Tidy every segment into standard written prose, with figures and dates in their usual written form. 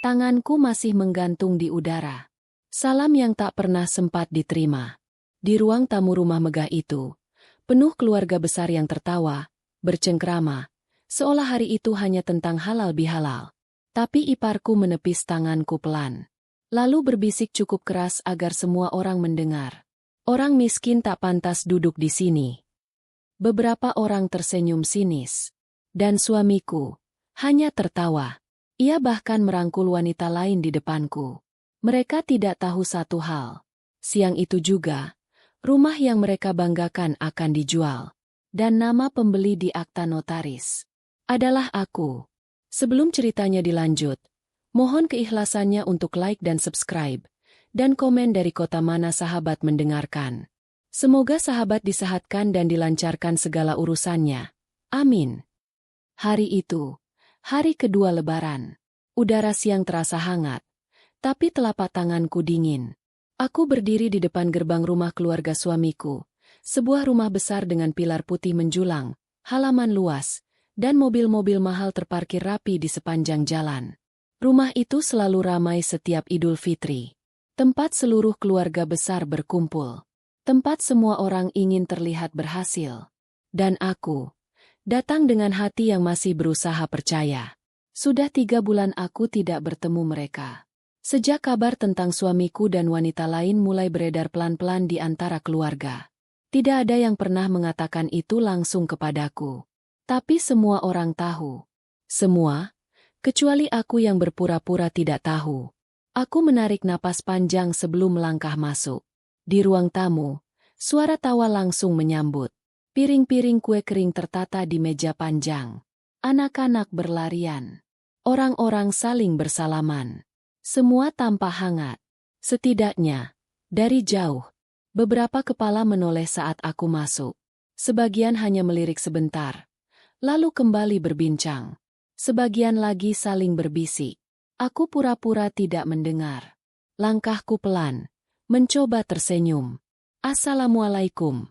Tanganku masih menggantung di udara. Salam yang tak pernah sempat diterima. Di ruang tamu rumah megah itu, penuh keluarga besar yang tertawa, bercengkrama, seolah hari itu hanya tentang halal bihalal. Tapi iparku menepis tanganku pelan. Lalu berbisik cukup keras agar semua orang mendengar. Orang miskin tak pantas duduk di sini. Beberapa orang tersenyum sinis. Dan suamiku hanya tertawa. Ia bahkan merangkul wanita lain di depanku. Mereka tidak tahu satu hal. Siang itu juga, rumah yang mereka banggakan akan dijual. Dan nama pembeli di akta notaris adalah aku. Sebelum ceritanya dilanjut, mohon keikhlasannya untuk like dan subscribe, dan komen dari kota mana sahabat mendengarkan. Semoga sahabat disehatkan dan dilancarkan segala urusannya. Amin. Hari itu, hari kedua Lebaran. Udara siang terasa hangat, tapi telapak tanganku dingin. Aku berdiri di depan gerbang rumah keluarga suamiku, sebuah rumah besar dengan pilar putih menjulang, halaman luas, dan mobil-mobil mahal terparkir rapi di sepanjang jalan. Rumah itu selalu ramai setiap Idul Fitri. Tempat seluruh keluarga besar berkumpul. Tempat semua orang ingin terlihat berhasil. Dan aku datang dengan hati yang masih berusaha percaya. Sudah 3 bulan aku tidak bertemu mereka. Sejak kabar tentang suamiku dan wanita lain mulai beredar pelan-pelan di antara keluarga. Tidak ada yang pernah mengatakan itu langsung kepadaku. Tapi semua orang tahu. Semua, kecuali aku yang berpura-pura tidak tahu. Aku menarik napas panjang sebelum melangkah masuk. Di ruang tamu, suara tawa langsung menyambut. Piring-piring kue kering tertata di meja panjang. Anak-anak berlarian. Orang-orang saling bersalaman. Semua tampak hangat. Setidaknya, dari jauh, beberapa kepala menoleh saat aku masuk. Sebagian hanya melirik sebentar. Lalu kembali berbincang. Sebagian lagi saling berbisik. Aku pura-pura tidak mendengar. Langkahku pelan, mencoba tersenyum. Assalamualaikum.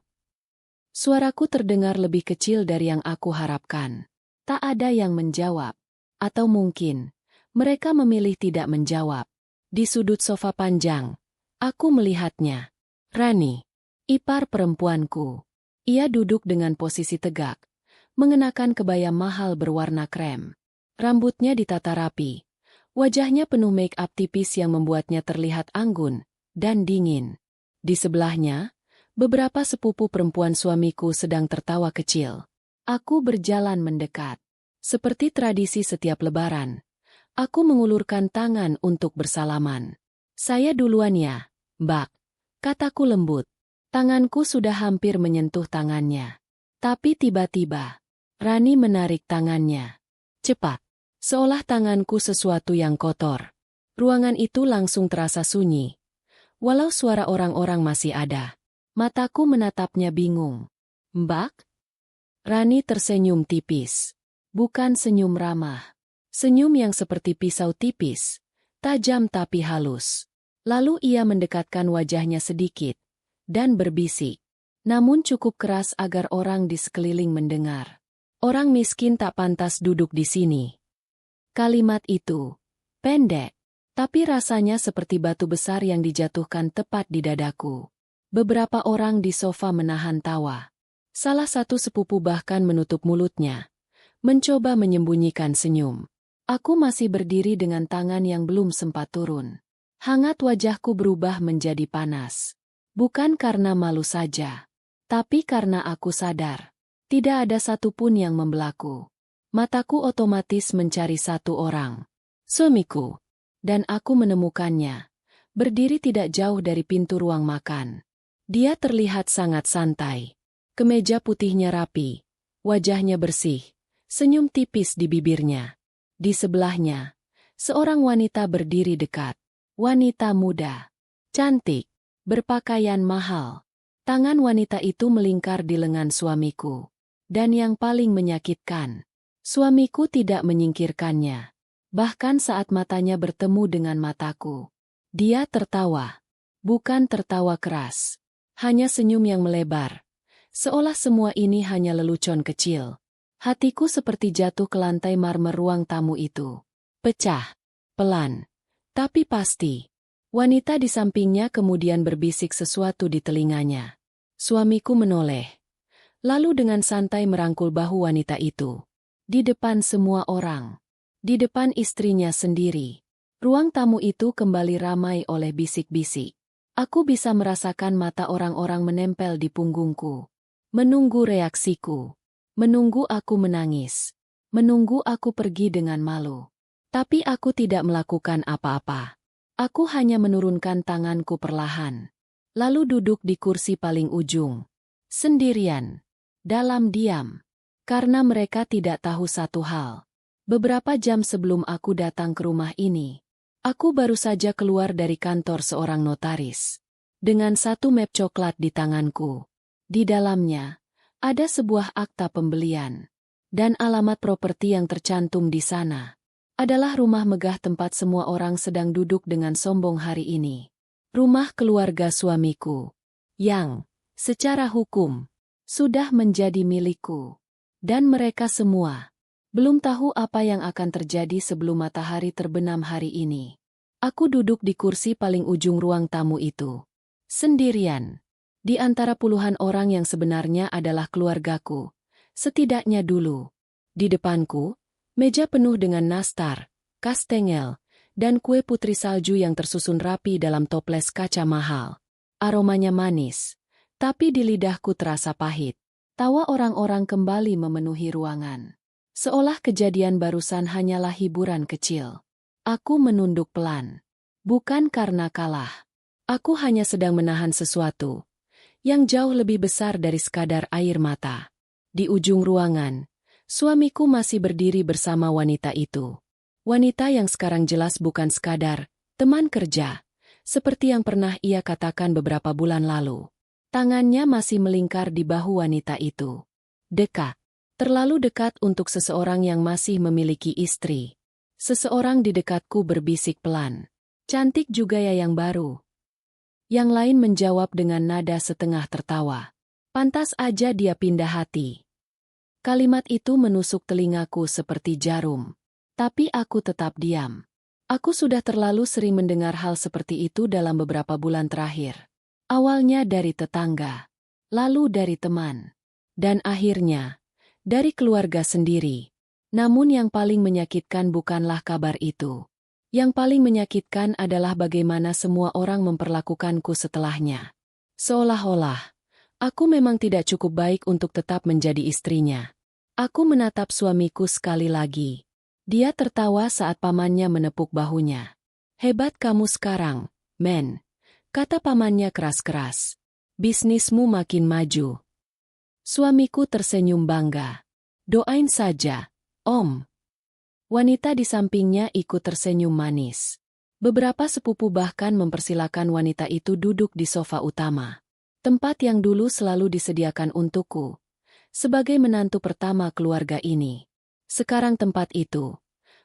Suaraku terdengar lebih kecil dari yang aku harapkan. Tak ada yang menjawab. Atau mungkin, mereka memilih tidak menjawab. Di sudut sofa panjang, aku melihatnya. Rani, ipar perempuanku. Ia duduk dengan posisi tegak. Mengenakan kebaya mahal berwarna krem. Rambutnya ditata rapi. Wajahnya penuh make-up tipis yang membuatnya terlihat anggun dan dingin. Di sebelahnya, beberapa sepupu perempuan suamiku sedang tertawa kecil. Aku berjalan mendekat. Seperti tradisi setiap Lebaran, aku mengulurkan tangan untuk bersalaman. Saya duluan ya, Mbak, kataku lembut. Tanganku sudah hampir menyentuh tangannya. Tapi tiba-tiba, Rani menarik tangannya. Cepat. Seolah tanganku sesuatu yang kotor. Ruangan itu langsung terasa sunyi. Walau suara orang-orang masih ada. Mataku menatapnya bingung. Mbak? Rani tersenyum tipis. Bukan senyum ramah. Senyum yang seperti pisau tipis. Tajam tapi halus. Lalu ia mendekatkan wajahnya sedikit. Dan berbisik. Namun cukup keras agar orang di sekeliling mendengar. Orang miskin tak pantas duduk di sini. Kalimat itu pendek, tapi rasanya seperti batu besar yang dijatuhkan tepat di dadaku. Beberapa orang di sofa menahan tawa. Salah satu sepupu bahkan menutup mulutnya, mencoba menyembunyikan senyum. Aku masih berdiri dengan tangan yang belum sempat turun. Hangat wajahku berubah menjadi panas. Bukan karena malu saja, tapi karena aku sadar. Tidak ada satupun yang membelaku. Mataku otomatis mencari satu orang. Suamiku. Dan aku menemukannya. Berdiri tidak jauh dari pintu ruang makan. Dia terlihat sangat santai. Kemeja putihnya rapi. Wajahnya bersih. Senyum tipis di bibirnya. Di sebelahnya, seorang wanita berdiri dekat. Wanita muda. Cantik. Berpakaian mahal. Tangan wanita itu melingkar di lengan suamiku. Dan yang paling menyakitkan, suamiku tidak menyingkirkannya. Bahkan saat matanya bertemu dengan mataku. Dia tertawa. Bukan tertawa keras. Hanya senyum yang melebar. Seolah semua ini hanya lelucon kecil. Hatiku seperti jatuh ke lantai marmer ruang tamu itu. Pecah. Pelan, tapi pasti. Wanita di sampingnya kemudian berbisik sesuatu di telinganya. Suamiku menoleh, lalu dengan santai merangkul bahu wanita itu. Di depan semua orang. Di depan istrinya sendiri. Ruang tamu itu kembali ramai oleh bisik-bisik. Aku bisa merasakan mata orang-orang menempel di punggungku. Menunggu reaksiku. Menunggu aku menangis. Menunggu aku pergi dengan malu. Tapi aku tidak melakukan apa-apa. Aku hanya menurunkan tanganku perlahan. Lalu duduk di kursi paling ujung. Sendirian. Dalam diam. Karena mereka tidak tahu satu hal. Beberapa jam sebelum aku datang ke rumah ini, aku baru saja keluar dari kantor seorang notaris. Dengan satu map coklat di tanganku. Di dalamnya, ada sebuah akta pembelian. Dan alamat properti yang tercantum di sana adalah rumah megah tempat semua orang sedang duduk dengan sombong hari ini. Rumah keluarga suamiku. Yang, secara hukum, sudah menjadi milikku. Dan mereka semua belum tahu apa yang akan terjadi sebelum matahari terbenam hari ini. Aku duduk di kursi paling ujung ruang tamu itu. Sendirian. Di antara puluhan orang yang sebenarnya adalah keluargaku. Setidaknya dulu. Di depanku, meja penuh dengan nastar, kastengel, dan kue putri salju yang tersusun rapi dalam toples kaca mahal. Aromanya manis, tapi di lidahku terasa pahit. Tawa orang-orang kembali memenuhi ruangan. Seolah kejadian barusan hanyalah hiburan kecil. Aku menunduk pelan. Bukan karena kalah. Aku hanya sedang menahan sesuatu yang jauh lebih besar dari sekadar air mata. Di ujung ruangan, suamiku masih berdiri bersama wanita itu. Wanita yang sekarang jelas bukan sekadar teman kerja, seperti yang pernah ia katakan beberapa bulan lalu. Tangannya masih melingkar di bahu wanita itu. Dekat. Terlalu dekat untuk seseorang yang masih memiliki istri. Seseorang di dekatku berbisik pelan. Cantik juga ya yang baru. Yang lain menjawab dengan nada setengah tertawa. Pantas aja dia pindah hati. Kalimat itu menusuk telingaku seperti jarum. Tapi aku tetap diam. Aku sudah terlalu sering mendengar hal seperti itu dalam beberapa bulan terakhir. Awalnya dari tetangga, lalu dari teman, dan akhirnya dari keluarga sendiri. Namun yang paling menyakitkan bukanlah kabar itu. Yang paling menyakitkan adalah bagaimana semua orang memperlakukanku setelahnya. Seolah-olah aku memang tidak cukup baik untuk tetap menjadi istrinya. Aku menatap suamiku sekali lagi. Dia tertawa saat pamannya menepuk bahunya. Hebat kamu sekarang, men, kata pamannya keras-keras. Bisnismu makin maju. Suamiku tersenyum bangga. Doain saja, Om. Wanita di sampingnya ikut tersenyum manis. Beberapa sepupu bahkan mempersilakan wanita itu duduk di sofa utama. Tempat yang dulu selalu disediakan untukku. Sebagai menantu pertama keluarga ini. Sekarang tempat itu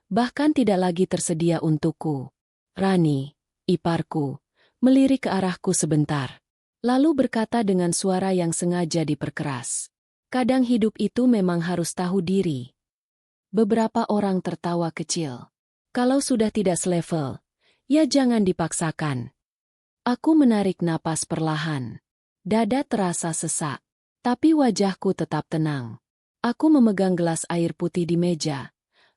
bahkan tidak lagi tersedia untukku. Rani, iparku, melirik ke arahku sebentar. Lalu berkata dengan suara yang sengaja diperkeras. Kadang hidup itu memang harus tahu diri. Beberapa orang tertawa kecil. Kalau sudah tidak selevel, ya jangan dipaksakan. Aku menarik napas perlahan. Dada terasa sesak, tapi wajahku tetap tenang. Aku memegang gelas air putih di meja,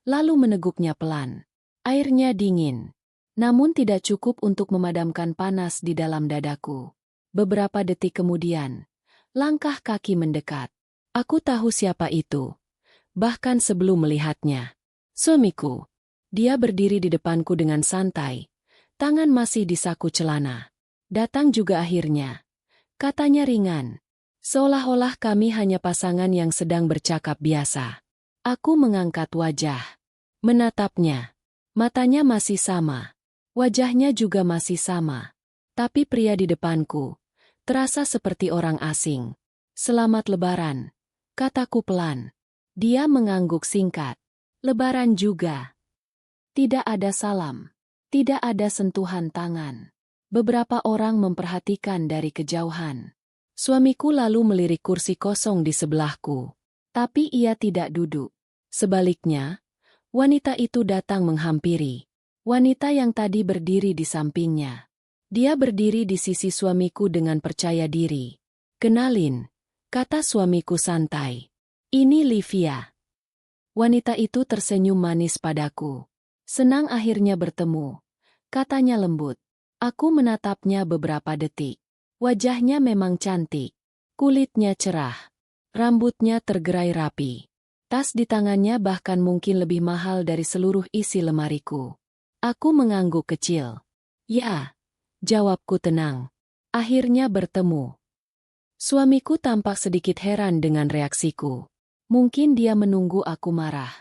lalu meneguknya pelan. Airnya dingin, namun tidak cukup untuk memadamkan panas di dalam dadaku. Beberapa detik kemudian, langkah kaki mendekat. Aku tahu siapa itu, bahkan sebelum melihatnya. Suamiku. Dia berdiri di depanku dengan santai, tangan masih di saku celana. Datang juga akhirnya. Katanya ringan. Seolah-olah kami hanya pasangan yang sedang bercakap biasa. Aku mengangkat wajah. Menatapnya. Matanya masih sama. Wajahnya juga masih sama. Tapi pria di depanku terasa seperti orang asing. Selamat Lebaran, kataku pelan. Dia mengangguk singkat. Lebaran juga. Tidak ada salam. Tidak ada sentuhan tangan. Beberapa orang memperhatikan dari kejauhan. Suamiku lalu melirik kursi kosong di sebelahku. Tapi ia tidak duduk. Sebaliknya, wanita itu datang menghampiri. Wanita yang tadi berdiri di sampingnya. Dia berdiri di sisi suamiku dengan percaya diri. "Kenalin," kata suamiku santai. "Ini Livia." Wanita itu tersenyum manis padaku. "Senang akhirnya bertemu," katanya lembut. Aku menatapnya beberapa detik. Wajahnya memang cantik. Kulitnya cerah. Rambutnya tergerai rapi. Tas di tangannya bahkan mungkin lebih mahal dari seluruh isi lemariku. Aku mengangguk kecil. "Ya," jawabku tenang. "Akhirnya bertemu." Suamiku tampak sedikit heran dengan reaksiku. Mungkin dia menunggu aku marah.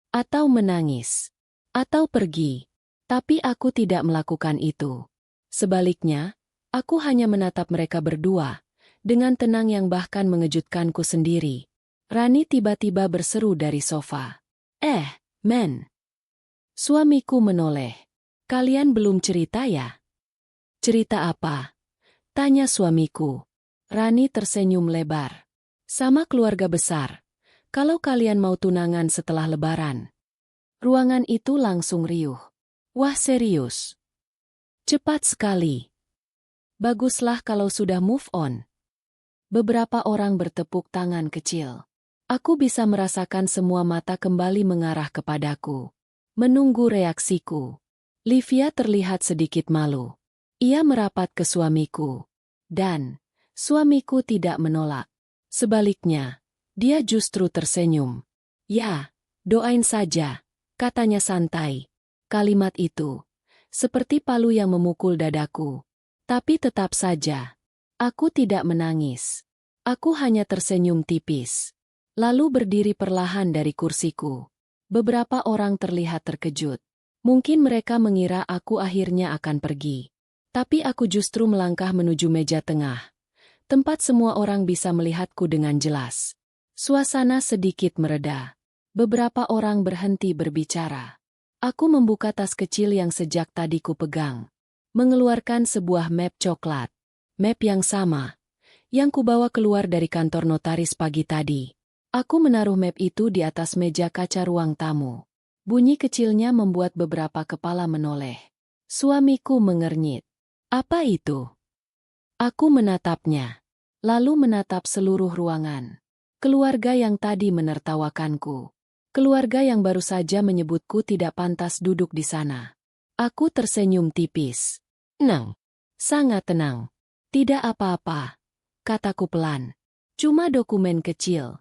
Atau menangis. Atau pergi. Tapi aku tidak melakukan itu. Sebaliknya, aku hanya menatap mereka berdua, dengan tenang yang bahkan mengejutkanku sendiri. Rani tiba-tiba berseru dari sofa. Men." Suamiku menoleh. "Kalian belum cerita ya?" "Cerita apa?" tanya suamiku. Rani tersenyum lebar. "Sama keluarga besar. Kalau kalian mau tunangan setelah Lebaran." Ruangan itu langsung riuh. "Wah, serius? Cepat sekali. Baguslah kalau sudah move on." Beberapa orang bertepuk tangan kecil. Aku bisa merasakan semua mata kembali mengarah kepadaku, menunggu reaksiku. Livia terlihat sedikit malu. Ia merapat ke suamiku. Dan suamiku tidak menolak. Sebaliknya, dia justru tersenyum. "Ya, doain saja," katanya santai. Kalimat itu seperti palu yang memukul dadaku. Tapi tetap saja, aku tidak menangis. Aku hanya tersenyum tipis. Lalu berdiri perlahan dari kursiku. Beberapa orang terlihat terkejut. Mungkin mereka mengira aku akhirnya akan pergi. Tapi aku justru melangkah menuju meja tengah. Tempat semua orang bisa melihatku dengan jelas. Suasana sedikit mereda. Beberapa orang berhenti berbicara. Aku membuka tas kecil yang sejak tadi ku pegang. Mengeluarkan sebuah map coklat. Map yang sama. Yang kubawa keluar dari kantor notaris pagi tadi. Aku menaruh map itu di atas meja kaca ruang tamu. Bunyi kecilnya membuat beberapa kepala menoleh. Suamiku mengernyit. "Apa itu?" Aku menatapnya. Lalu menatap seluruh ruangan. Keluarga yang tadi menertawakanku. Keluarga yang baru saja menyebutku tidak pantas duduk di sana. Aku tersenyum tipis. "Tenang. Sangat tenang. Tidak apa-apa," kataku pelan. "Cuma dokumen kecil."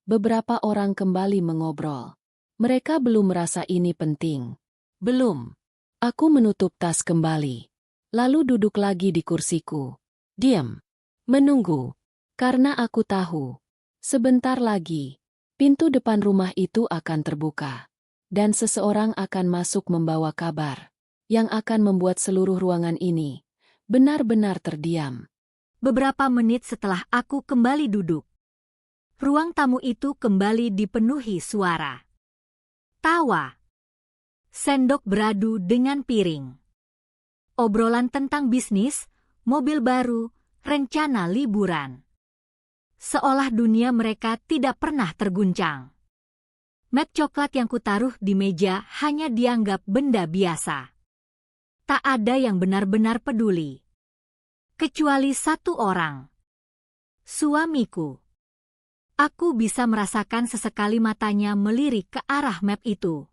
Beberapa orang kembali mengobrol. Mereka belum merasa ini penting. Belum. Aku menutup tas kembali. Lalu duduk lagi di kursiku. Diam. Menunggu. Karena aku tahu. Sebentar lagi. Pintu depan rumah itu akan terbuka. Dan seseorang akan masuk membawa kabar. Yang akan membuat seluruh ruangan ini benar-benar terdiam. Beberapa menit setelah aku kembali duduk, ruang tamu itu kembali dipenuhi suara. Tawa. Sendok beradu dengan piring. Obrolan tentang bisnis, mobil baru, rencana liburan. Seolah dunia mereka tidak pernah terguncang. Map coklat yang kutaruh di meja hanya dianggap benda biasa. Tak ada yang benar-benar peduli. Kecuali satu orang. Suamiku. Aku bisa merasakan sesekali matanya melirik ke arah map itu.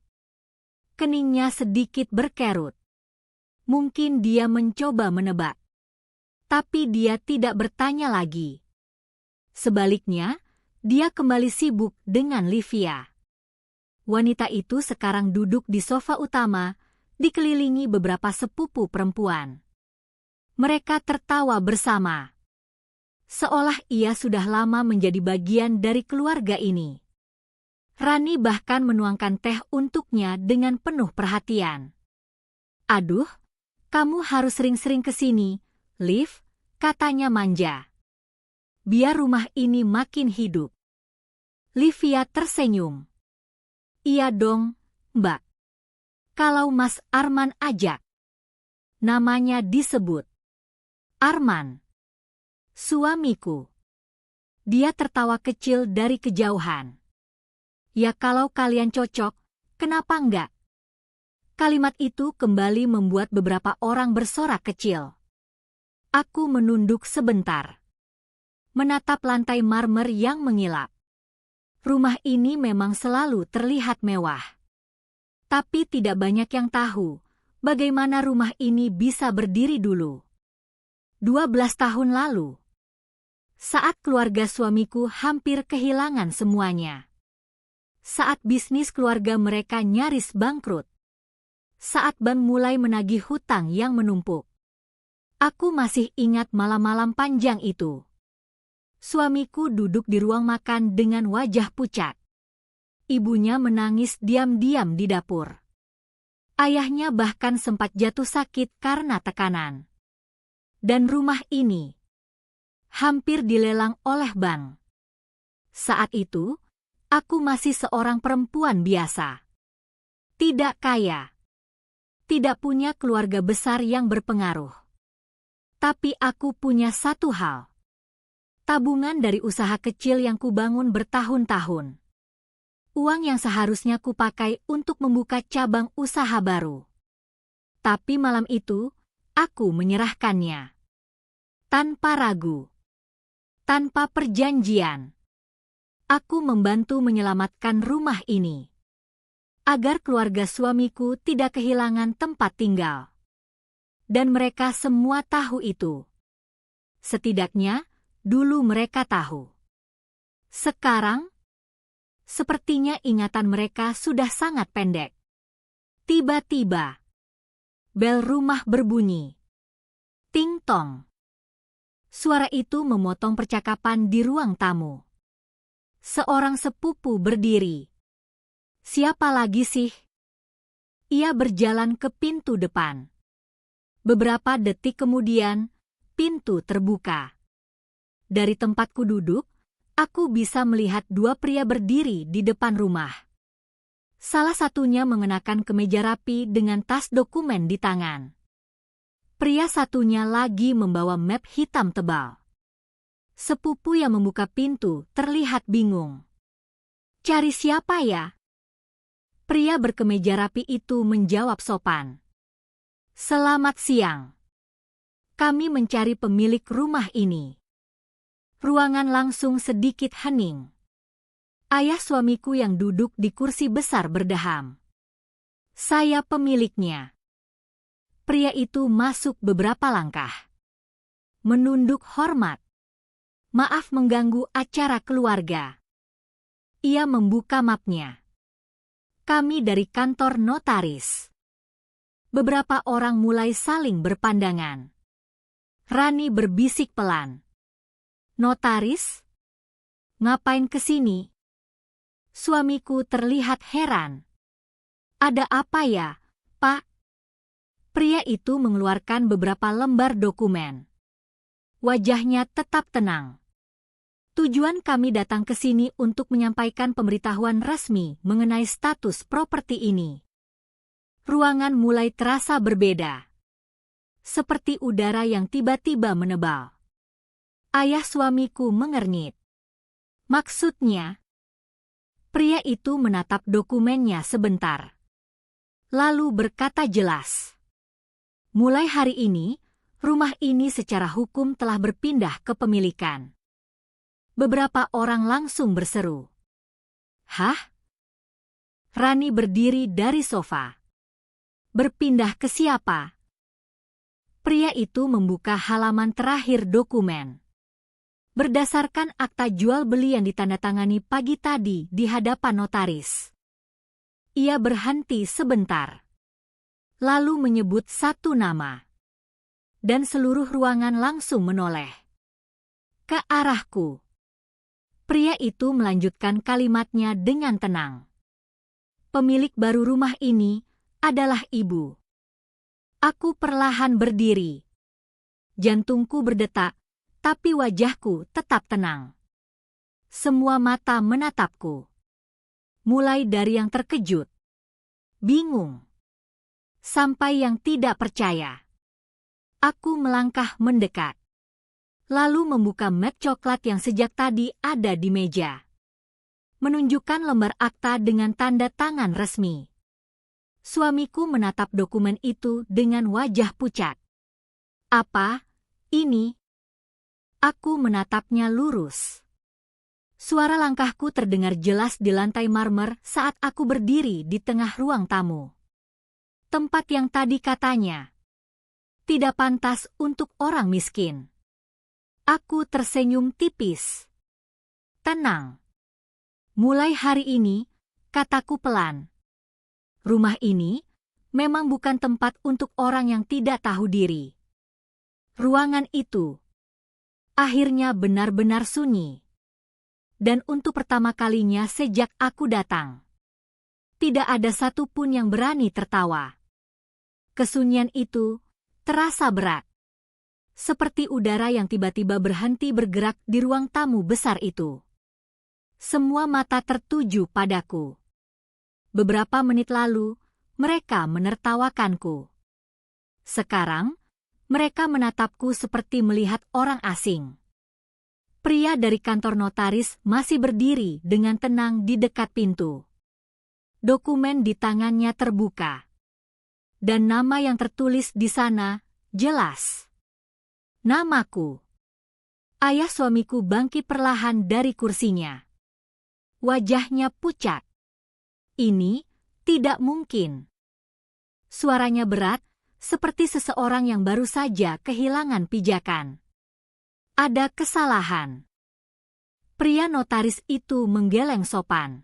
Keningnya sedikit berkerut. Mungkin dia mencoba menebak. Tapi dia tidak bertanya lagi. Sebaliknya, dia kembali sibuk dengan Livia. Wanita itu sekarang duduk di sofa utama, dikelilingi beberapa sepupu perempuan. Mereka tertawa bersama. Seolah ia sudah lama menjadi bagian dari keluarga ini. Rani bahkan menuangkan teh untuknya dengan penuh perhatian. "Aduh, kamu harus sering-sering ke sini, Liv," katanya manja. "Biar rumah ini makin hidup." Livia tersenyum. "Iya dong, Mbak. Kalau Mas Arman ajak." Namanya disebut. Arman. Suamiku. Dia tertawa kecil dari kejauhan. "Ya kalau kalian cocok, kenapa enggak?" Kalimat itu kembali membuat beberapa orang bersorak kecil. Aku menunduk sebentar, menatap lantai marmer yang mengilap. Rumah ini memang selalu terlihat mewah. Tapi tidak banyak yang tahu bagaimana rumah ini bisa berdiri dulu. 12 tahun lalu, saat keluarga suamiku hampir kehilangan semuanya. Saat bisnis keluarga mereka nyaris bangkrut. Saat bank mulai menagih hutang yang menumpuk. Aku masih ingat malam-malam panjang itu. Suamiku duduk di ruang makan dengan wajah pucat. Ibunya menangis diam-diam di dapur. Ayahnya bahkan sempat jatuh sakit karena tekanan. Dan rumah ini hampir dilelang oleh bank. Saat itu, aku masih seorang perempuan biasa. Tidak kaya. Tidak punya keluarga besar yang berpengaruh. Tapi aku punya satu hal. Tabungan dari usaha kecil yang kubangun bertahun-tahun. Uang yang seharusnya kupakai untuk membuka cabang usaha baru. Tapi malam itu, aku menyerahkannya. Tanpa ragu. Tanpa perjanjian. Aku membantu menyelamatkan rumah ini. Agar keluarga suamiku tidak kehilangan tempat tinggal. Dan mereka semua tahu itu. Setidaknya, dulu mereka tahu. Sekarang, sepertinya ingatan mereka sudah sangat pendek. Tiba-tiba, bel rumah berbunyi. Ting-tong. Suara itu memotong percakapan di ruang tamu. Seorang sepupu berdiri. Siapa lagi sih? Ia berjalan ke pintu depan. Beberapa detik kemudian, pintu terbuka. Dari tempatku duduk, aku bisa melihat dua pria berdiri di depan rumah. Salah satunya mengenakan kemeja rapi dengan tas dokumen di tangan. Pria satunya lagi membawa map hitam tebal. Sepupu yang membuka pintu terlihat bingung. Cari siapa ya? Pria berkemeja rapi itu menjawab sopan. Selamat siang. Kami mencari pemilik rumah ini. Ruangan langsung sedikit hening. Ayah suamiku yang duduk di kursi besar berdeham. Saya pemiliknya. Pria itu masuk beberapa langkah. Menunduk hormat. Maaf mengganggu acara keluarga. Ia membuka mapnya. Kami dari kantor notaris. Beberapa orang mulai saling berpandangan. Rani berbisik pelan. Notaris? Ngapain kesini? Suamiku terlihat heran. Ada apa ya, Pak? Pria itu mengeluarkan beberapa lembar dokumen. Wajahnya tetap tenang. Tujuan kami datang ke sini untuk menyampaikan pemberitahuan resmi mengenai status properti ini. Ruangan mulai terasa berbeda. Seperti udara yang tiba-tiba menebal. Ayah suamiku mengernyit. Maksudnya? Pria itu menatap dokumennya sebentar. Lalu berkata jelas. Mulai hari ini, rumah ini secara hukum telah berpindah kepemilikan. Beberapa orang langsung berseru. Hah? Rani berdiri dari sofa. Berpindah ke siapa? Pria itu membuka halaman terakhir dokumen. Berdasarkan akta jual beli yang ditandatangani pagi tadi di hadapan notaris. Ia berhenti sebentar. Lalu menyebut satu nama. Dan seluruh ruangan langsung menoleh. Ke arahku. Pria itu melanjutkan kalimatnya dengan tenang. Pemilik baru rumah ini adalah ibu. Aku perlahan berdiri. Jantungku berdetak. Tapi wajahku tetap tenang. Semua mata menatapku. Mulai dari yang terkejut, bingung, sampai yang tidak percaya. Aku melangkah mendekat. Lalu membuka map coklat yang sejak tadi ada di meja. Menunjukkan lembar akta dengan tanda tangan resmi. Suamiku menatap dokumen itu dengan wajah pucat. Apa ini? Aku menatapnya lurus. Suara langkahku terdengar jelas di lantai marmer saat aku berdiri di tengah ruang tamu. Tempat yang tadi katanya tidak pantas untuk orang miskin. Aku tersenyum tipis. Tenang. Mulai hari ini, kataku pelan. Rumah ini memang bukan tempat untuk orang yang tidak tahu diri. Ruangan itu akhirnya benar-benar sunyi. Dan untuk pertama kalinya sejak aku datang, tidak ada satupun yang berani tertawa. Kesunyian itu terasa berat. Seperti udara yang tiba-tiba berhenti bergerak di ruang tamu besar itu. Semua mata tertuju padaku. Beberapa menit lalu, mereka menertawakanku. Sekarang, mereka menatapku seperti melihat orang asing. Pria dari kantor notaris masih berdiri dengan tenang di dekat pintu. Dokumen di tangannya terbuka. Dan nama yang tertulis di sana jelas. Namaku. Ayah suamiku bangkit perlahan dari kursinya. Wajahnya pucat. Ini tidak mungkin. Suaranya berat, seperti seseorang yang baru saja kehilangan pijakan. Ada kesalahan. Pria notaris itu menggeleng sopan.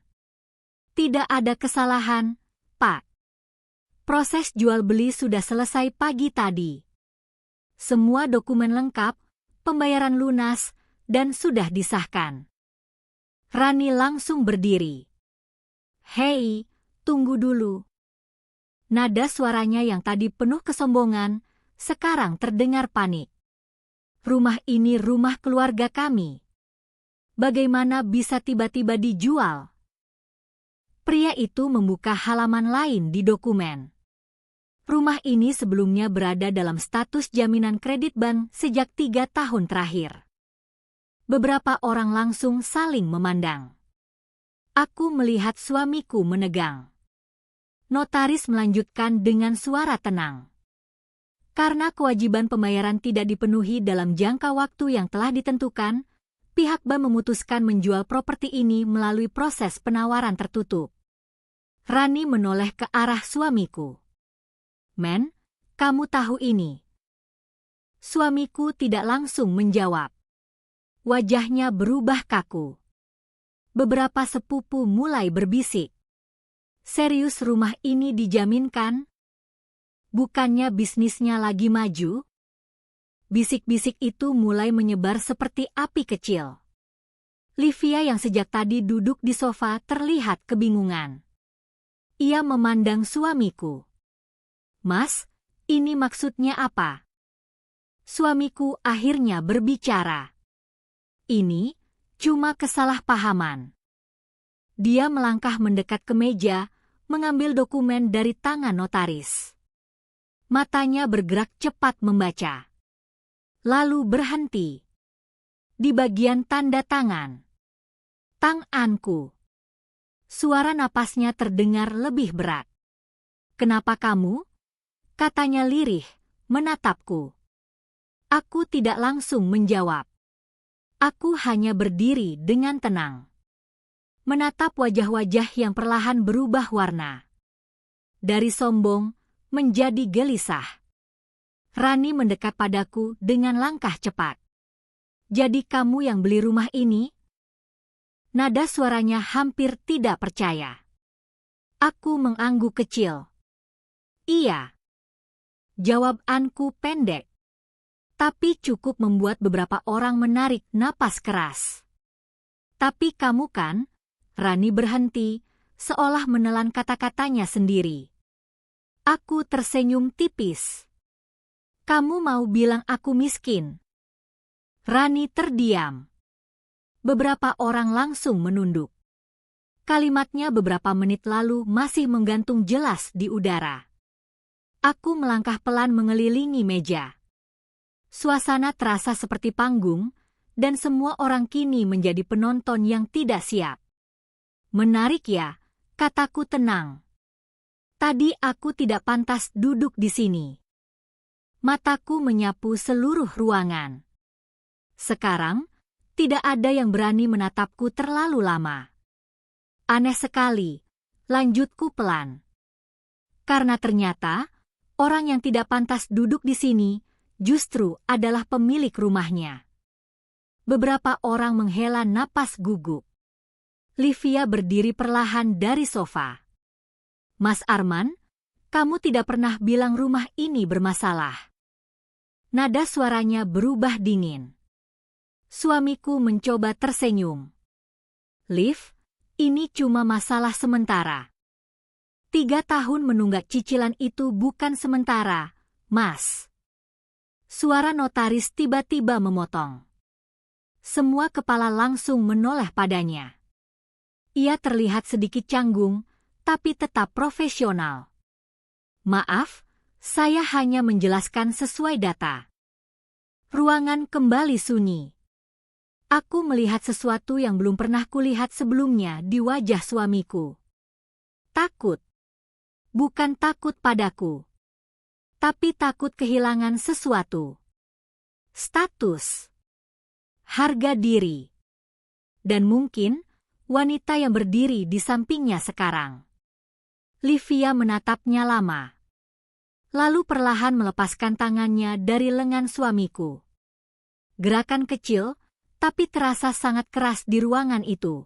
Tidak ada kesalahan, Pak. Proses jual beli sudah selesai pagi tadi. Semua dokumen lengkap, pembayaran lunas, dan sudah disahkan. Rani langsung berdiri. Hei, tunggu dulu. Nada suaranya yang tadi penuh kesombongan, sekarang terdengar panik. Rumah ini rumah keluarga kami. Bagaimana bisa tiba-tiba dijual? Pria itu membuka halaman lain di dokumen. Rumah ini sebelumnya berada dalam status jaminan kredit bank sejak 3 tahun terakhir. Beberapa orang langsung saling memandang. Aku melihat suamiku menegang. Notaris melanjutkan dengan suara tenang. Karena kewajiban pembayaran tidak dipenuhi dalam jangka waktu yang telah ditentukan, pihak bank memutuskan menjual properti ini melalui proses penawaran tertutup. Rani menoleh ke arah suamiku. Men, kamu tahu ini? Suamiku tidak langsung menjawab. Wajahnya berubah kaku. Beberapa sepupu mulai berbisik. Serius rumah ini dijaminkan? Bukannya bisnisnya lagi maju? Bisik-bisik itu mulai menyebar seperti api kecil. Livia yang sejak tadi duduk di sofa terlihat kebingungan. Ia memandang suamiku. Mas, ini maksudnya apa? Suamiku akhirnya berbicara. Ini cuma kesalahpahaman. Dia melangkah mendekat ke meja, mengambil dokumen dari tangan notaris. Matanya bergerak cepat membaca. Lalu berhenti. Di bagian tanda tangan. Tanganku. Suara napasnya terdengar lebih berat. Kenapa kamu? Katanya lirih, menatapku. Aku tidak langsung menjawab. Aku hanya berdiri dengan tenang. Menatap wajah-wajah yang perlahan berubah warna. Dari sombong menjadi gelisah. Rani mendekat padaku dengan langkah cepat. Jadi kamu yang beli rumah ini? Nada suaranya hampir tidak percaya. Aku mengangguk kecil. Iya. Jawabanku pendek. Tapi cukup membuat beberapa orang menarik napas keras. Tapi kamu kan? Rani berhenti, seolah menelan kata-katanya sendiri. Aku tersenyum tipis. Kamu mau bilang aku miskin? Rani terdiam. Beberapa orang langsung menunduk. Kalimatnya beberapa menit lalu masih menggantung jelas di udara. Aku melangkah pelan mengelilingi meja. Suasana terasa seperti panggung, dan semua orang kini menjadi penonton yang tidak siap. Menarik ya, kataku tenang. Tadi aku tidak pantas duduk di sini. Mataku menyapu seluruh ruangan. Sekarang, tidak ada yang berani menatapku terlalu lama. Aneh sekali, lanjutku pelan. Karena ternyata, orang yang tidak pantas duduk di sini justru adalah pemilik rumahnya. Beberapa orang menghela napas gugup. Livia berdiri perlahan dari sofa. Mas Arman, kamu tidak pernah bilang rumah ini bermasalah. Nada suaranya berubah dingin. Suamiku mencoba tersenyum. Liv, ini cuma masalah sementara. 3 tahun menunggak cicilan itu bukan sementara, Mas. Suara notaris tiba-tiba memotong. Semua kepala langsung menoleh padanya. Ia terlihat sedikit canggung, tapi tetap profesional. Maaf, saya hanya menjelaskan sesuai data. Ruangan kembali sunyi. Aku melihat sesuatu yang belum pernah kulihat sebelumnya di wajah suamiku. Takut. Bukan takut padaku. Tapi takut kehilangan sesuatu. Status. Harga diri. Dan mungkin wanita yang berdiri di sampingnya sekarang. Livia menatapnya lama. Lalu perlahan melepaskan tangannya dari lengan suamiku. Gerakan kecil, tapi terasa sangat keras di ruangan itu.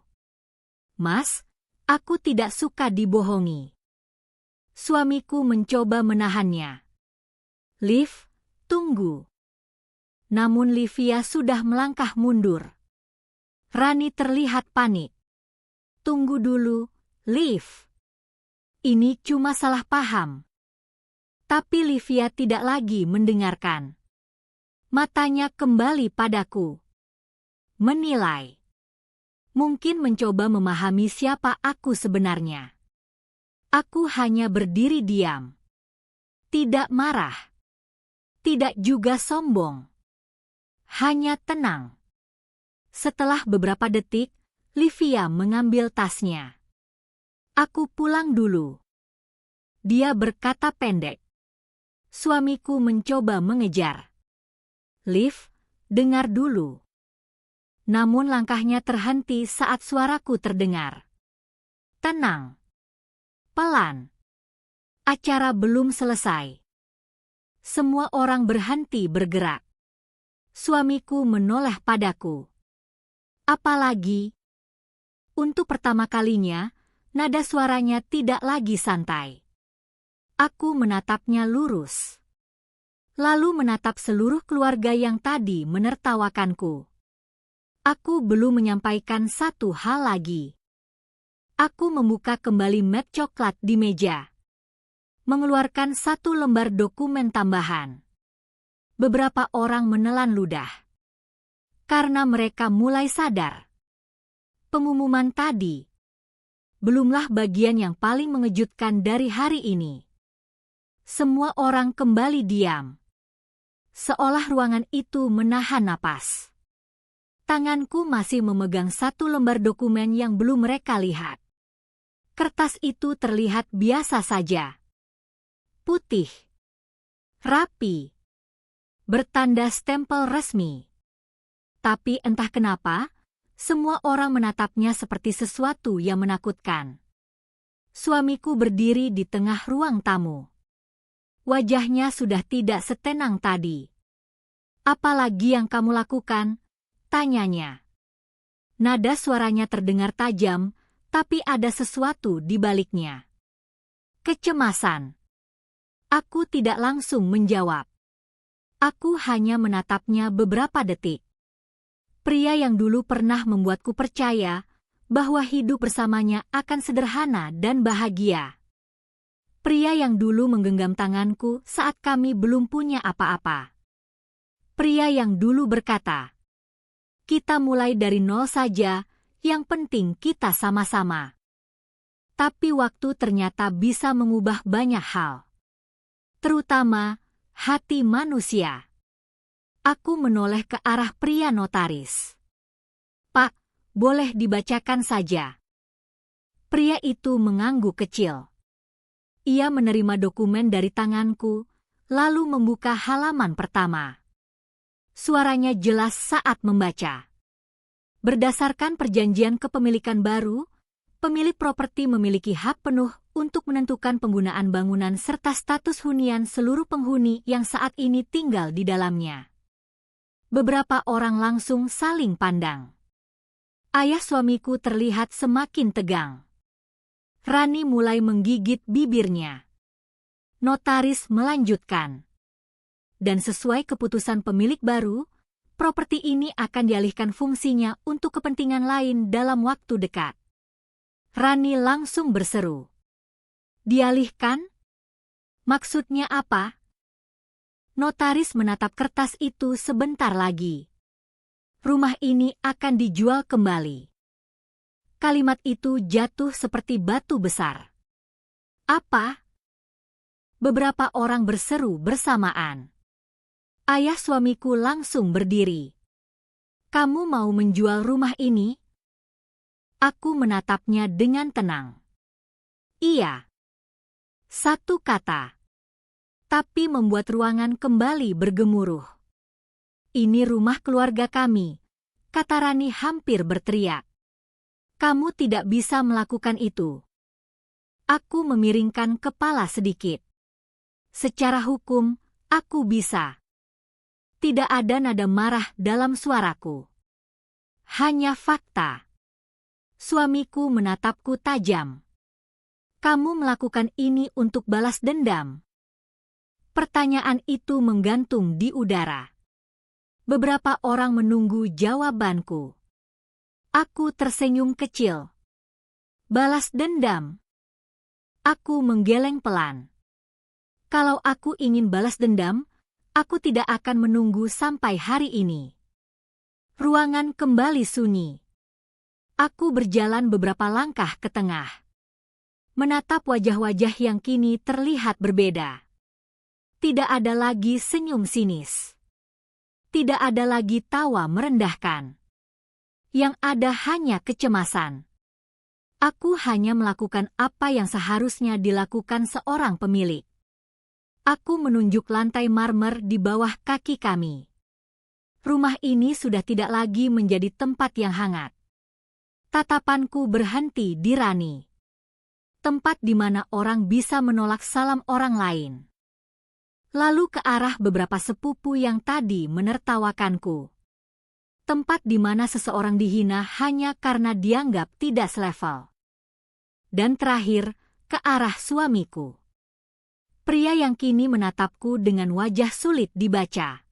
Mas, aku tidak suka dibohongi. Suamiku mencoba menahannya. Liv, tunggu. Namun Livia sudah melangkah mundur. Rani terlihat panik. Tunggu dulu, Liv. Ini cuma salah paham. Tapi Livia tidak lagi mendengarkan. Matanya kembali padaku. Menilai. Mungkin mencoba memahami siapa aku sebenarnya. Aku hanya berdiri diam. Tidak marah. Tidak juga sombong. Hanya tenang. Setelah beberapa detik, Livia mengambil tasnya. Aku pulang dulu. Dia berkata pendek. Suamiku mencoba mengejar. Liv, dengar dulu. Namun langkahnya terhenti saat suaraku terdengar. Tenang. Pelan. Acara belum selesai. Semua orang berhenti bergerak. Suamiku menoleh padaku. Apalagi? Untuk pertama kalinya, nada suaranya tidak lagi santai. Aku menatapnya lurus. Lalu menatap seluruh keluarga yang tadi menertawakanku. Aku belum menyampaikan satu hal lagi. Aku membuka kembali mat coklat di meja. Mengeluarkan 1 lembar dokumen tambahan. Beberapa orang menelan ludah. Karena mereka mulai sadar. Pengumuman tadi belumlah bagian yang paling mengejutkan dari hari ini. Semua orang kembali diam. Seolah ruangan itu menahan napas. Tanganku masih memegang 1 lembar dokumen yang belum mereka lihat. Kertas itu terlihat biasa saja. Putih. Rapi. Bertanda stempel resmi. Tapi entah kenapa, semua orang menatapnya seperti sesuatu yang menakutkan. Suamiku berdiri di tengah ruang tamu. Wajahnya sudah tidak setenang tadi. Apalagi yang kamu lakukan? Tanyanya. Nada suaranya terdengar tajam, tapi ada sesuatu di baliknya. Kecemasan. Aku tidak langsung menjawab. Aku hanya menatapnya beberapa detik. Pria yang dulu pernah membuatku percaya bahwa hidup bersamanya akan sederhana dan bahagia. Pria yang dulu menggenggam tanganku saat kami belum punya apa-apa. Pria yang dulu berkata, "Kita mulai dari nol saja, yang penting kita sama-sama." Tapi waktu ternyata bisa mengubah banyak hal. Terutama hati manusia. Aku menoleh ke arah pria notaris. "Pak, boleh dibacakan saja." Pria itu mengangguk kecil. Ia menerima dokumen dari tanganku, lalu membuka halaman pertama. Suaranya jelas saat membaca. Berdasarkan perjanjian kepemilikan baru, pemilik properti memiliki hak penuh untuk menentukan penggunaan bangunan serta status hunian seluruh penghuni yang saat ini tinggal di dalamnya. Beberapa orang langsung saling pandang. Ayah suamiku terlihat semakin tegang. Rani mulai menggigit bibirnya. Notaris melanjutkan. Dan sesuai keputusan pemilik baru, properti ini akan dialihkan fungsinya untuk kepentingan lain dalam waktu dekat. Rani langsung berseru. Dialihkan? Maksudnya apa? Notaris menatap kertas itu sebentar lagi. Rumah ini akan dijual kembali. Kalimat itu jatuh seperti batu besar. Apa? Beberapa orang berseru bersamaan. Ayah suamiku langsung berdiri. Kamu mau menjual rumah ini? Aku menatapnya dengan tenang. Iya. Satu kata. Tapi membuat ruangan kembali bergemuruh. Ini rumah keluarga kami, kata Rani hampir berteriak. Kamu tidak bisa melakukan itu. Aku memiringkan kepala sedikit. Secara hukum, aku bisa. Tidak ada nada marah dalam suaraku. Hanya fakta. Suamiku menatapku tajam. Kamu melakukan ini untuk balas dendam. Pertanyaan itu menggantung di udara. Beberapa orang menunggu jawabanku. Aku tersenyum kecil. Balas dendam. Aku menggeleng pelan. Kalau aku ingin balas dendam, aku tidak akan menunggu sampai hari ini. Ruangan kembali sunyi. Aku berjalan beberapa langkah ke tengah. Menatap wajah-wajah yang kini terlihat berbeda. Tidak ada lagi senyum sinis. Tidak ada lagi tawa merendahkan. Yang ada hanya kecemasan. Aku hanya melakukan apa yang seharusnya dilakukan seorang pemilik. Aku menunjuk lantai marmer di bawah kaki kami. Rumah ini sudah tidak lagi menjadi tempat yang hangat. Tatapanku berhenti di Rani. Tempat di mana orang bisa menolak salam orang lain. Lalu ke arah beberapa sepupu yang tadi menertawakanku. Tempat di mana seseorang dihina hanya karena dianggap tidak selevel. Dan terakhir, ke arah suamiku. Pria yang kini menatapku dengan wajah sulit dibaca.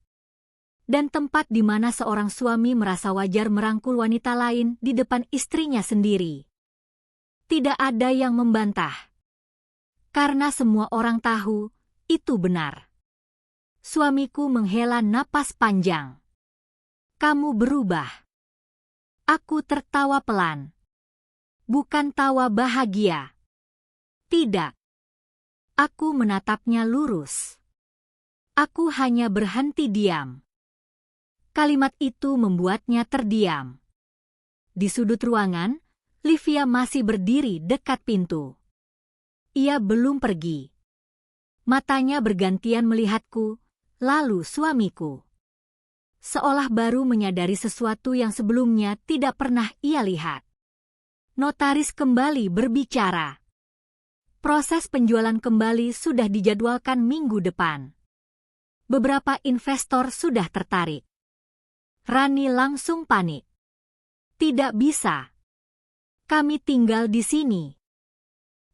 Dan tempat di mana seorang suami merasa wajar merangkul wanita lain di depan istrinya sendiri. Tidak ada yang membantah. Karena semua orang tahu, itu benar. Suamiku menghela napas panjang. Kamu berubah. Aku tertawa pelan. Bukan tawa bahagia. Tidak. Aku menatapnya lurus. Aku hanya berhenti diam. Kalimat itu membuatnya terdiam. Di sudut ruangan, Livia masih berdiri dekat pintu. Ia belum pergi. Matanya bergantian melihatku, lalu suamiku. Seolah baru menyadari sesuatu yang sebelumnya tidak pernah ia lihat. Notaris kembali berbicara. Proses penjualan kembali sudah dijadwalkan minggu depan. Beberapa investor sudah tertarik. Rani langsung panik. Tidak bisa. Kami tinggal di sini.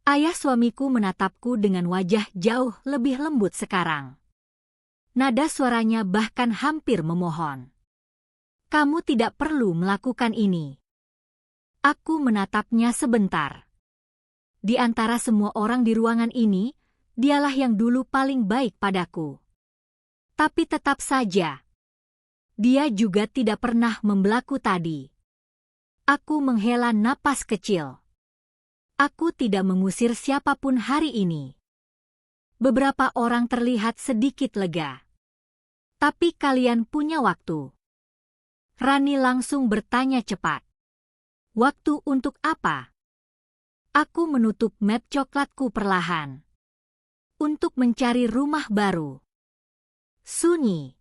Ayah suamiku menatapku dengan wajah jauh lebih lembut sekarang. Nada suaranya bahkan hampir memohon. Kamu tidak perlu melakukan ini. Aku menatapnya sebentar. Di antara semua orang di ruangan ini, dialah yang dulu paling baik padaku. Tapi tetap saja, dia juga tidak pernah membelaku tadi. Aku menghela napas kecil. Aku tidak mengusir siapapun hari ini. Beberapa orang terlihat sedikit lega. Tapi kalian punya waktu. Rani langsung bertanya cepat. Waktu untuk apa? Aku menutup map coklatku perlahan. untuk mencari rumah baru. Sunyi.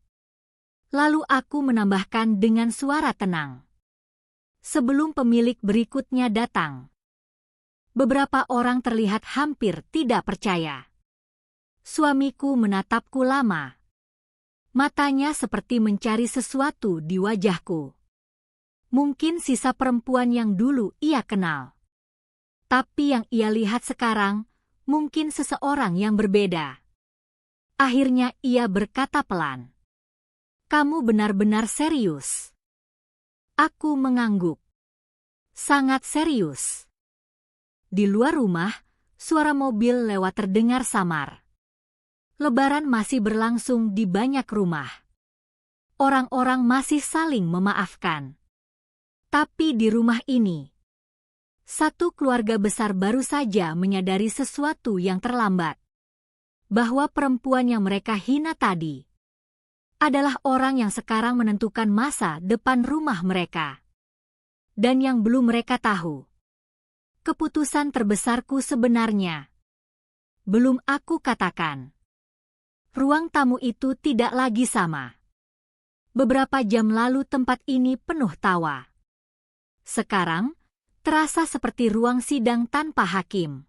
Lalu aku menambahkan dengan suara tenang. Sebelum pemilik berikutnya datang. Beberapa orang terlihat hampir tidak percaya. Suamiku menatapku lama. Matanya seperti mencari sesuatu di wajahku. Mungkin sisa perempuan yang dulu ia kenal. Tapi yang ia lihat sekarang, mungkin seseorang yang berbeda. Akhirnya ia berkata pelan. Kamu benar-benar serius? Aku mengangguk. Sangat serius. Di luar rumah, suara mobil lewat terdengar samar. Lebaran masih berlangsung di banyak rumah. Orang-orang masih saling memaafkan. Tapi di rumah ini, satu keluarga besar baru saja menyadari sesuatu yang terlambat. Bahwa perempuan yang mereka hina tadi adalah orang yang sekarang menentukan masa depan rumah mereka. Dan yang belum mereka tahu, keputusan terbesarku sebenarnya belum aku katakan. Ruang tamu itu tidak lagi sama. Beberapa jam lalu tempat ini penuh tawa. Sekarang, terasa seperti ruang sidang tanpa hakim.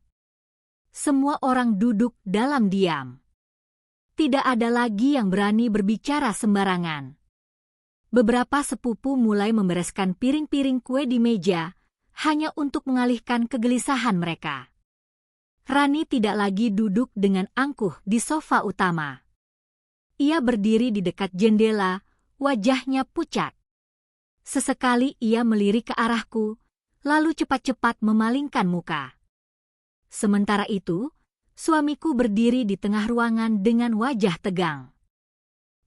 Semua orang duduk dalam diam. Tidak ada lagi yang berani berbicara sembarangan. Beberapa sepupu mulai membereskan piring-piring kue di meja, hanya untuk mengalihkan kegelisahan mereka. Rani tidak lagi duduk dengan angkuh di sofa utama. Ia berdiri di dekat jendela, wajahnya pucat. Sesekali ia melirik ke arahku, lalu cepat-cepat memalingkan muka. Sementara itu, suamiku berdiri di tengah ruangan dengan wajah tegang.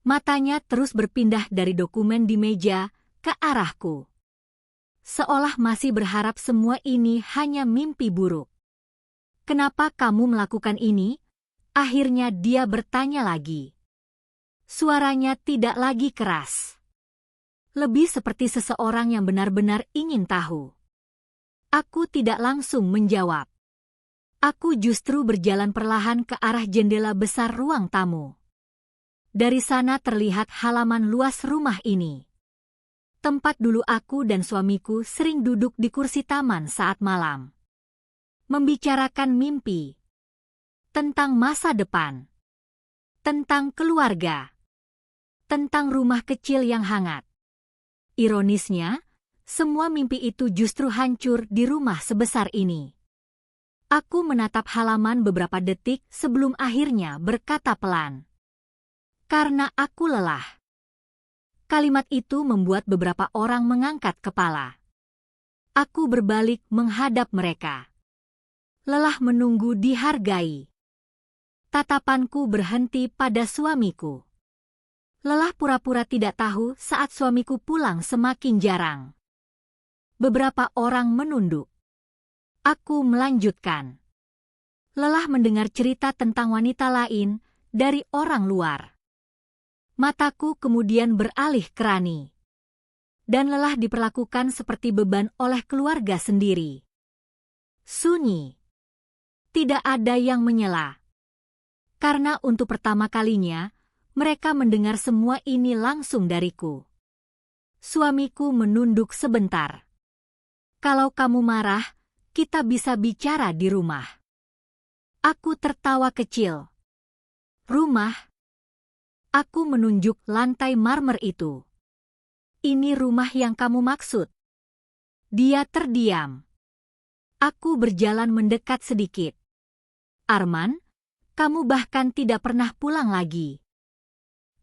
Matanya terus berpindah dari dokumen di meja ke arahku. Seolah masih berharap semua ini hanya mimpi buruk. Kenapa kamu melakukan ini? Akhirnya dia bertanya lagi. Suaranya tidak lagi keras. Lebih seperti seseorang yang benar-benar ingin tahu. Aku tidak langsung menjawab. Aku justru berjalan perlahan ke arah jendela besar ruang tamu. Dari sana terlihat halaman luas rumah ini. Tempat dulu aku dan suamiku sering duduk di kursi taman saat malam. Membicarakan mimpi. Tentang masa depan. Tentang keluarga. Tentang rumah kecil yang hangat. Ironisnya, semua mimpi itu justru hancur di rumah sebesar ini. Aku menatap halaman beberapa detik sebelum akhirnya berkata pelan. Karena aku lelah. Kalimat itu membuat beberapa orang mengangkat kepala. Aku berbalik menghadap mereka. Lelah menunggu dihargai. Tatapanku berhenti pada suamiku. Lelah pura-pura tidak tahu saat suamiku pulang semakin jarang. Beberapa orang menunduk. Aku melanjutkan. Lelah mendengar cerita tentang wanita lain dari orang luar. Mataku kemudian beralih ke Rani. Dan lelah diperlakukan seperti beban oleh keluarga sendiri. Sunyi. Tidak ada yang menyela. Karena untuk pertama kalinya, mereka mendengar semua ini langsung dariku. Suamiku menunduk sebentar. Kalau kamu marah, kita bisa bicara di rumah. Aku tertawa kecil. Rumah? Aku menunjuk lantai marmer itu. Ini rumah yang kamu maksud? Dia terdiam. Aku berjalan mendekat sedikit. Arman, kamu bahkan tidak pernah pulang lagi.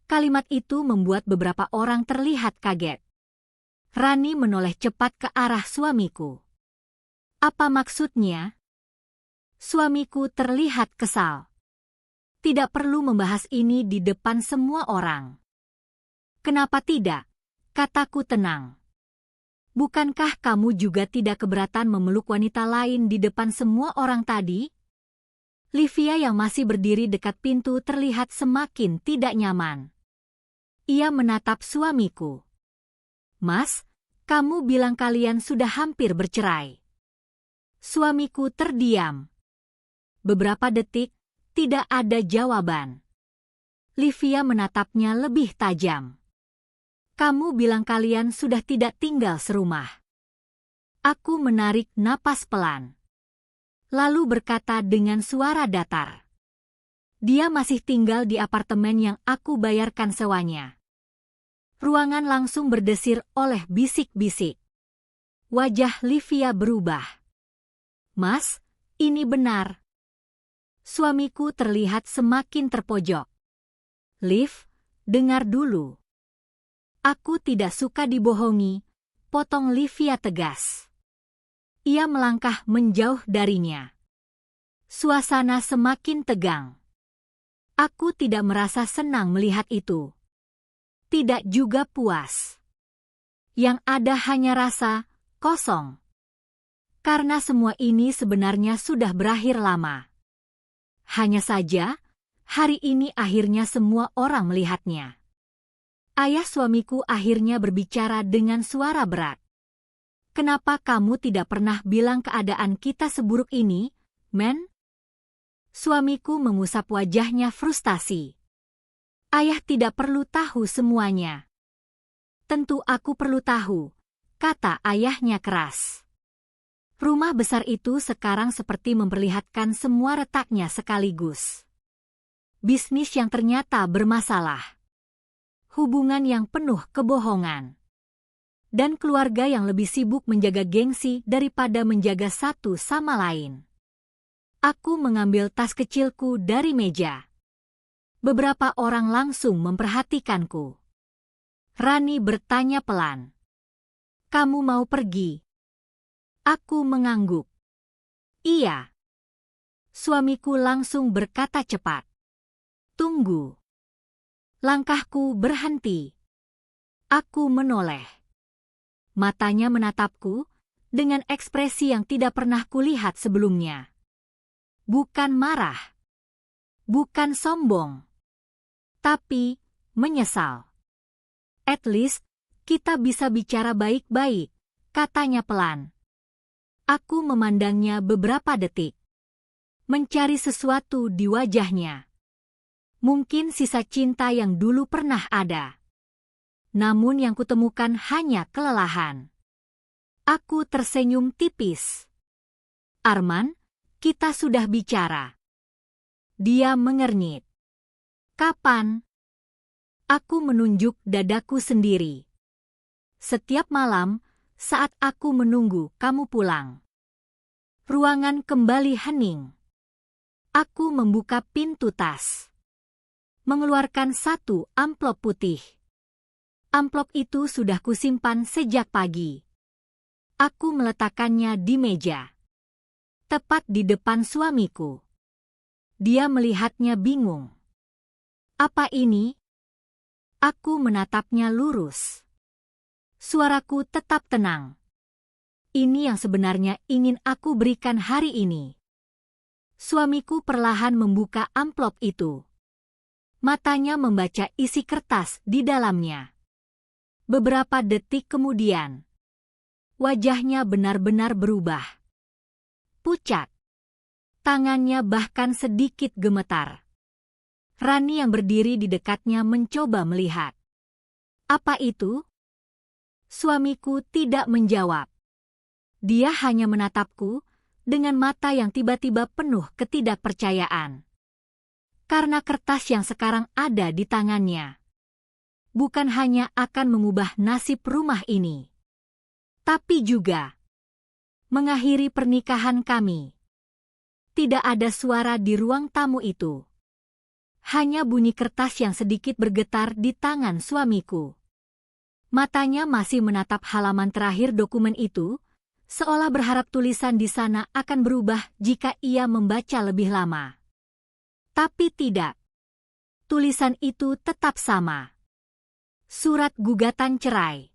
Kalimat itu membuat beberapa orang terlihat kaget. Rani menoleh cepat ke arah suamiku. Apa maksudnya? Suamiku terlihat kesal. Tidak perlu membahas ini di depan semua orang. Kenapa tidak? Kataku tenang. Bukankah kamu juga tidak keberatan memeluk wanita lain di depan semua orang tadi? Livia yang masih berdiri dekat pintu terlihat semakin tidak nyaman. Ia menatap suamiku. Mas, kamu bilang kalian sudah hampir bercerai. Suamiku terdiam. Beberapa detik, Tidak ada jawaban. Livia menatapnya lebih tajam. Kamu bilang kalian sudah tidak tinggal serumah. Aku menarik napas pelan. Lalu berkata dengan suara datar. Dia masih tinggal di apartemen yang aku bayarkan sewanya. Ruangan langsung berdesir oleh bisik-bisik. Wajah Livia berubah. Mas, ini benar. Suamiku terlihat semakin terpojok. Liv, dengar dulu. Aku tidak suka dibohongi, potong Livia tegas. Ia melangkah menjauh darinya. Suasana semakin tegang. Aku tidak merasa senang melihat itu. Tidak juga puas. Yang ada hanya rasa kosong. Karena semua ini sebenarnya sudah berakhir lama. Hanya saja, hari ini akhirnya semua orang melihatnya. Ayah suamiku akhirnya berbicara dengan suara berat. Kenapa kamu tidak pernah bilang keadaan kita seburuk ini, men? Suamiku mengusap wajahnya frustasi. Ayah tidak perlu tahu semuanya. Tentu aku perlu tahu, kata ayahnya keras. Rumah besar itu sekarang seperti memperlihatkan semua retaknya sekaligus. Bisnis yang ternyata bermasalah. Hubungan yang penuh kebohongan. Dan keluarga yang lebih sibuk menjaga gengsi daripada menjaga satu sama lain. Aku mengambil tas kecilku dari meja. Beberapa orang langsung memperhatikanku. Rani bertanya pelan. Kamu mau pergi? Aku mengangguk. Iya. Suamiku langsung berkata cepat. Tunggu. Langkahku berhenti. Aku menoleh. Matanya menatapku dengan ekspresi yang tidak pernah kulihat sebelumnya. Bukan marah. Bukan sombong. Tapi menyesal. At least, kita bisa bicara baik-baik, katanya pelan. Aku memandangnya beberapa detik. Mencari sesuatu di wajahnya. Mungkin sisa cinta yang dulu pernah ada. Namun yang kutemukan hanya kelelahan. Aku tersenyum tipis. Arman, kita sudah bicara. Dia mengernyit. Kapan? Aku menunjuk dadaku sendiri. Setiap malam, saat aku menunggu kamu pulang. Ruangan kembali hening. Aku membuka pintu tas. Mengeluarkan satu amplop putih. Amplop itu sudah kusimpan sejak pagi. Aku meletakkannya di meja. Tepat di depan suamiku. Dia melihatnya bingung. Apa ini? Aku menatapnya lurus. Suaraku tetap tenang. Ini yang sebenarnya ingin aku berikan hari ini. Suamiku perlahan membuka amplop itu. Matanya membaca isi kertas di dalamnya. Beberapa detik kemudian, wajahnya benar-benar berubah. Pucat. Tangannya bahkan sedikit gemetar. Rani yang berdiri di dekatnya mencoba melihat. Apa itu? Suamiku tidak menjawab. Dia hanya menatapku dengan mata yang tiba-tiba penuh ketidakpercayaan. Karena kertas yang sekarang ada di tangannya bukan hanya akan mengubah nasib rumah ini, tapi juga mengakhiri pernikahan kami. Tidak ada suara di ruang tamu itu. Hanya bunyi kertas yang sedikit bergetar di tangan suamiku. Matanya masih menatap halaman terakhir dokumen itu, seolah berharap tulisan di sana akan berubah jika ia membaca lebih lama. Tapi tidak. Tulisan itu tetap sama. Surat gugatan cerai.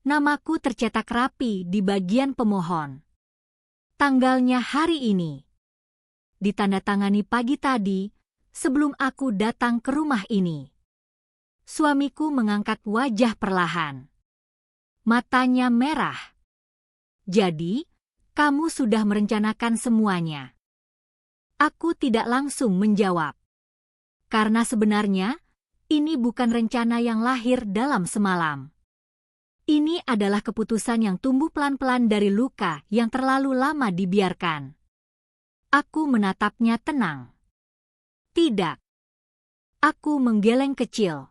Namaku tercetak rapi di bagian pemohon. Tanggalnya hari ini. Ditandatangani pagi tadi, sebelum aku datang ke rumah ini. Suamiku mengangkat wajah perlahan. Matanya merah. Jadi, kamu sudah merencanakan semuanya. Aku tidak langsung menjawab. Karena sebenarnya, ini bukan rencana yang lahir dalam semalam. Ini adalah keputusan yang tumbuh pelan-pelan dari luka yang terlalu lama dibiarkan. Aku menatapnya tenang. Tidak. Aku menggeleng kecil.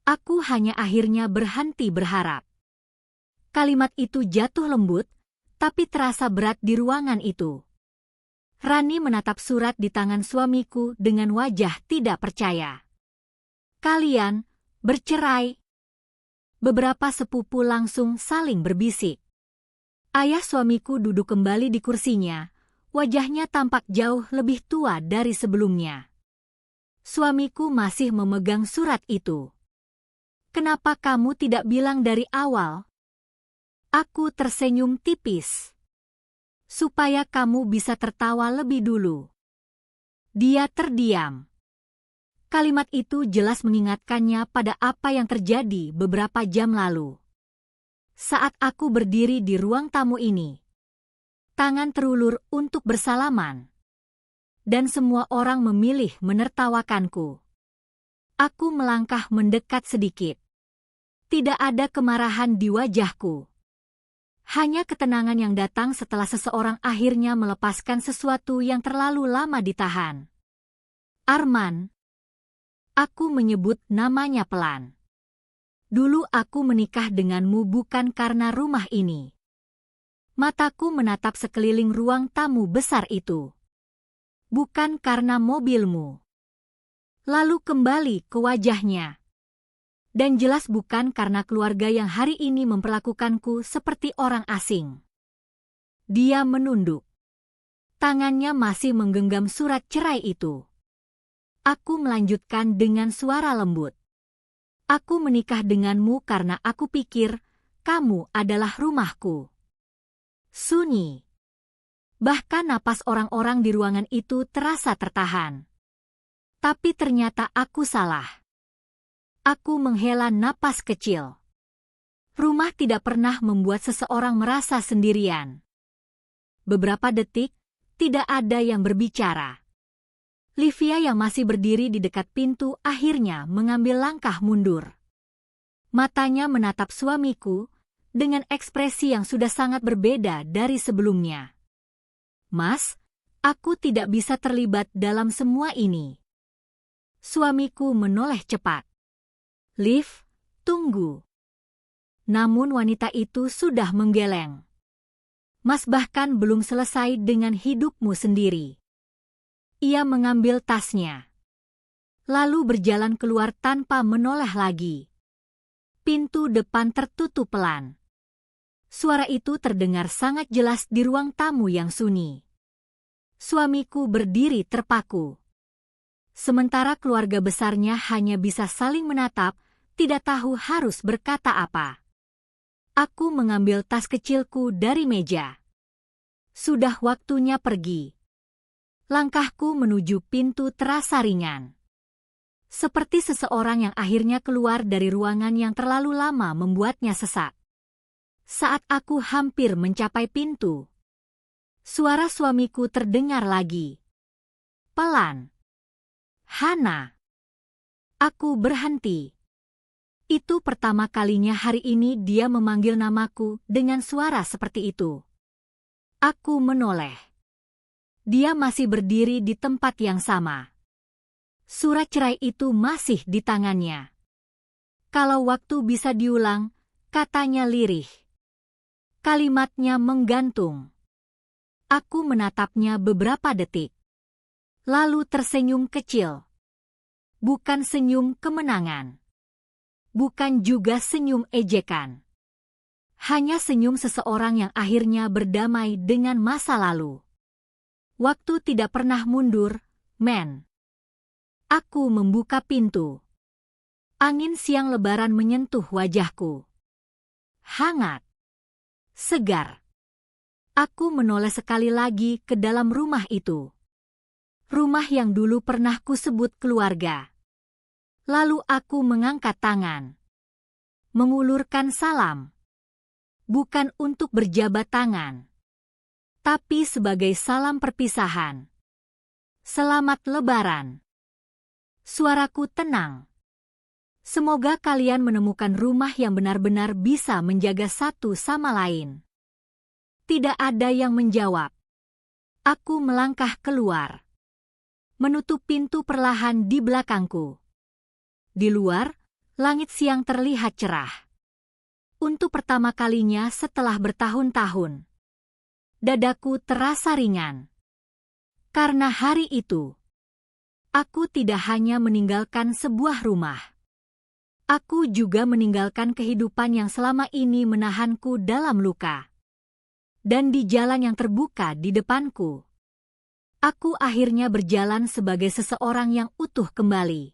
Aku hanya akhirnya berhenti berharap. Kalimat itu jatuh lembut, tapi terasa berat di ruangan itu. Rani menatap surat di tangan suamiku dengan wajah tidak percaya. Kalian bercerai. Beberapa sepupu langsung saling berbisik. Ayah suamiku duduk kembali di kursinya, wajahnya tampak jauh lebih tua dari sebelumnya. Suamiku masih memegang surat itu. Kenapa kamu tidak bilang dari awal? Aku tersenyum tipis. Supaya kamu bisa tertawa lebih dulu. Dia terdiam. Kalimat itu jelas mengingatkannya pada apa yang terjadi beberapa jam lalu. Saat aku berdiri di ruang tamu ini, tangan terulur untuk bersalaman. Dan semua orang memilih menertawakanku. Aku melangkah mendekat sedikit. Tidak ada kemarahan di wajahku. Hanya ketenangan yang datang setelah seseorang akhirnya melepaskan sesuatu yang terlalu lama ditahan. Arman. Aku menyebut namanya pelan. Dulu aku menikah denganmu bukan karena rumah ini. Mataku menatap sekeliling ruang tamu besar itu. Bukan karena mobilmu. Lalu kembali ke wajahnya. Dan jelas bukan karena keluarga yang hari ini memperlakukanku seperti orang asing. Dia menunduk. Tangannya masih menggenggam surat cerai itu. Aku melanjutkan dengan suara lembut. Aku menikah denganmu karena aku pikir kamu adalah rumahku. Sunyi. Bahkan napas orang-orang di ruangan itu terasa tertahan. Tapi ternyata aku salah. Aku menghela napas kecil. Rumah tidak pernah membuat seseorang merasa sendirian. Beberapa detik, tidak ada yang berbicara. Livia yang masih berdiri di dekat pintu akhirnya mengambil langkah mundur. Matanya menatap suamiku dengan ekspresi yang sudah sangat berbeda dari sebelumnya. Mas, aku tidak bisa terlibat dalam semua ini. Suamiku menoleh cepat. Liv, tunggu. Namun wanita itu sudah menggeleng. Mas bahkan belum selesai dengan hidupmu sendiri. Ia mengambil tasnya. Lalu berjalan keluar tanpa menoleh lagi. Pintu depan tertutup pelan. Suara itu terdengar sangat jelas di ruang tamu yang sunyi. Suamiku berdiri terpaku. Sementara keluarga besarnya hanya bisa saling menatap, tidak tahu harus berkata apa. Aku mengambil tas kecilku dari meja. Sudah waktunya pergi. Langkahku menuju pintu terasa ringan. Seperti seseorang yang akhirnya keluar dari ruangan yang terlalu lama membuatnya sesak. Saat aku hampir mencapai pintu, suara suamiku terdengar lagi. Pelan. Hana. Aku berhenti. Itu pertama kalinya hari ini dia memanggil namaku dengan suara seperti itu. Aku menoleh. Dia masih berdiri di tempat yang sama. Surat cerai itu masih di tangannya. Kalau waktu bisa diulang, katanya lirih. Kalimatnya menggantung. Aku menatapnya beberapa detik. Lalu tersenyum kecil. Bukan senyum kemenangan. Bukan juga senyum ejekan. Hanya senyum seseorang yang akhirnya berdamai dengan masa lalu. Waktu tidak pernah mundur, men. Aku membuka pintu. Angin siang lebaran menyentuh wajahku. Hangat. Segar. Aku menoleh sekali lagi ke dalam rumah itu. Rumah yang dulu pernah kusebut keluarga. Lalu aku mengangkat tangan. Mengulurkan salam. Bukan untuk berjabat tangan. Tapi sebagai salam perpisahan. Selamat Lebaran. Suaraku tenang. Semoga kalian menemukan rumah yang benar-benar bisa menjaga satu sama lain. Tidak ada yang menjawab. Aku melangkah keluar, menutup pintu perlahan di belakangku. Di luar, langit siang terlihat cerah. Untuk pertama kalinya setelah bertahun-tahun, dadaku terasa ringan. Karena hari itu, aku tidak hanya meninggalkan sebuah rumah. Aku juga meninggalkan kehidupan yang selama ini menahanku dalam luka. Dan di jalan yang terbuka di depanku, aku akhirnya berjalan sebagai seseorang yang utuh kembali.